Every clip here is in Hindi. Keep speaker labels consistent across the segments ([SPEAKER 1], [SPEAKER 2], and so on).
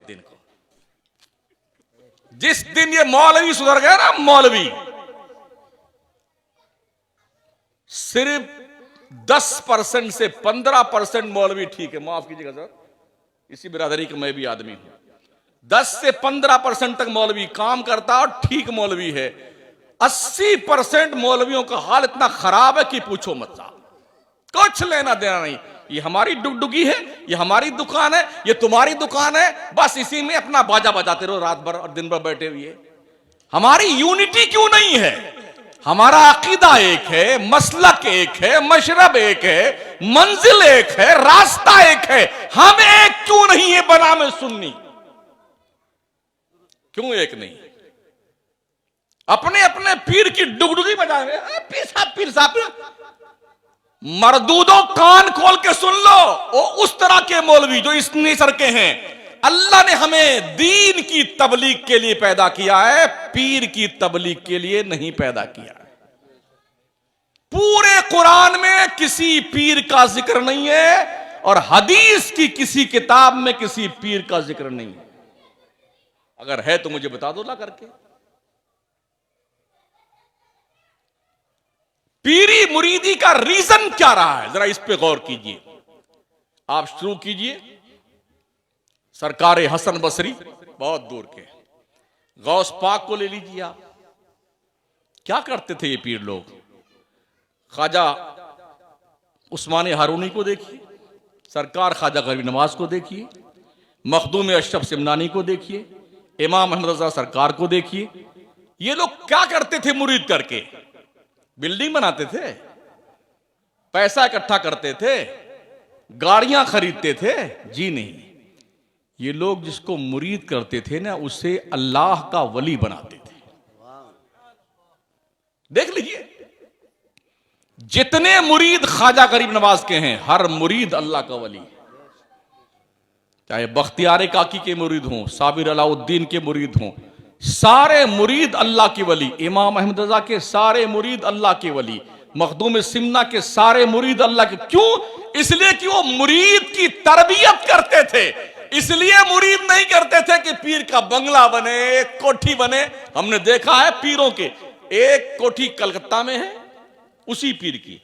[SPEAKER 1] दिन को। जिस दिन ये मौलवी सुधर गया ना, मौलवी, सिर्फ 10% से 15% मौलवी ठीक है, माफ कीजिएगा सर, इसी बिरादरी का मैं भी आदमी हूं। 10 से 15% तक मौलवी काम करता और ठीक मौलवी है। 80% मौलवियों का हाल इतना खराब है कि पूछो मत साहब, कुछ लेना देना नहीं। ये हमारी डुगडुगी है, ये हमारी दुकान है, ये तुम्हारी दुकान है, बस इसी में अपना बाजा बजाते रहो रात भर और दिन भर बैठे हुए। हमारी यूनिटी क्यों नहीं है? हमारा अकीदा एक है, मसलक एक है, मशरब एक है, मंजिल एक है, रास्ता एक है। हम एक क्यों नहीं है बनाम सुन्नी? क्यों एक नहीं? अपने अपने पीर की डुगडुगी बजाए, पीर साहब मरदूदों, कान खोल के सुन लो। वो उस तरह के मौलवी जो इस नेचर के हैं। अल्लाह ने हमें दीन की तबलीग के लिए पैदा किया है, पीर की तबलीग के लिए नहीं पैदा किया है। पूरे कुरान में किसी पीर का जिक्र नहीं है और हदीस की किसी किताब में किसी पीर का जिक्र नहीं है। अगर है तो मुझे बता दो ला करके। पीरी मुरीदी का रीजन क्या रहा है, जरा इस पे गौर कीजिए। आप शुरू कीजिए सरकार हसन बसरी, बहुत दूर के, गौस पाक को ले लीजिए। आप क्या करते थे ये पीर लोग? ख्वाजा उस्मान हारूनी को देखिए, सरकार ख्वाजा गरीब नवाज को देखिए, मखदूम अशरफ सिमनानी को देखिए, इमाम अहमद रजा सरकार को देखिए। ये लोग क्या करते थे मुरीद करके? बिल्डिंग बनाते थे, पैसा इकट्ठा करते थे, गाड़ियां खरीदते थे? जी नहीं। ये लोग जिसको मुरीद करते थे ना, उसे अल्लाह का वली बनाते थे। देख लीजिए, जितने मुरीद ख्वाजा गरीब नवाज के हैं, हर मुरीद अल्लाह का वली। चाहे बख्तियार काकी के मुरीद हों, साबिर अलाउद्दीन के मुरीद हों, सारे मुरीद अल्लाह की वली। इमाम अहमद रजा के सारे मुरीद अल्लाह के वली, मखदूम सिमना के सारे मुरीद अल्लाह के। क्यों? इसलिए कि वो मुरीद की तरबियत करते थे। इसलिए मुरीद नहीं करते थे कि पीर का बंगला बने, एक कोठी बने। हमने देखा है पीरों के, एक कोठी कलकत्ता में है उसी पीर की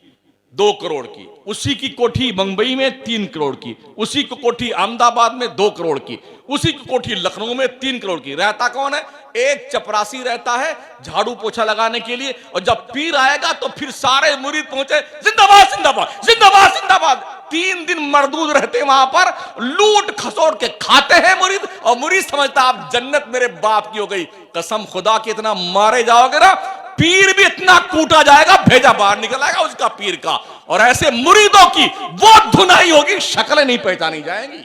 [SPEAKER 1] 2 करोड़ की, उसी की कोठी मुंबई में 3 करोड़ की, उसी की कोठी अहमदाबाद में 2 करोड़ की, उसी की कोठी लखनऊ में 3 करोड़ की। रहता कौन है? एक चपरासी रहता है झाड़ू पोछा लगाने के लिए। और जब पीर आएगा तो फिर सारे मुरीद पहुंचे, जिंदाबाद जिंदाबाद जिंदाबाद जिंदाबाद। 3 दिन मरदूद रहते वहां पर, लूट खसोट के खाते हैं मुरीद। और मुरीद समझता आप जन्नत मेरे बाप की हो गई। कसम खुदा के इतना मारे जाओगे ना, पीर भी इतना कूटा जाएगा, भेजा बाहर निकल आएगा उसका पीर का। और ऐसे मुरीदों की वो धुनाई होगी, शक्लें नहीं पहचानी जाएंगी,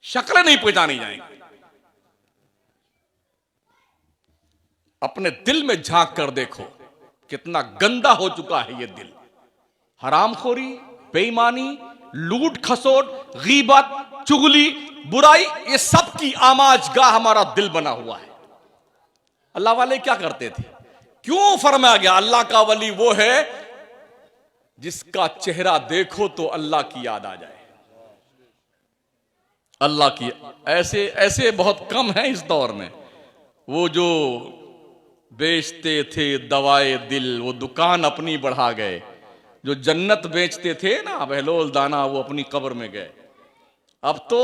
[SPEAKER 1] शक्लें नहीं पहचानी जाएंगी। अपने दिल में झांक कर देखो कितना गंदा हो चुका है ये दिल। हरामखोरी, बेईमानी, लूट खसोट, गीबत, चुगली, बुराई, ये सब की आमाजगाह हमारा दिल बना हुआ है। अल्लाह वाले क्या करते थे? क्यों फरमाया गया अल्लाह का वली वो है जिसका चेहरा देखो तो अल्लाह की याद आ जाए। अल्लाह की ऐसे ऐसे बहुत कम है इस दौर में। वो जो बेचते थे दवाए दिल, वो दुकान अपनी बढ़ा गए। जो जन्नत बेचते थे ना बहलोल दाना, वो अपनी कब्र में गए। अब तो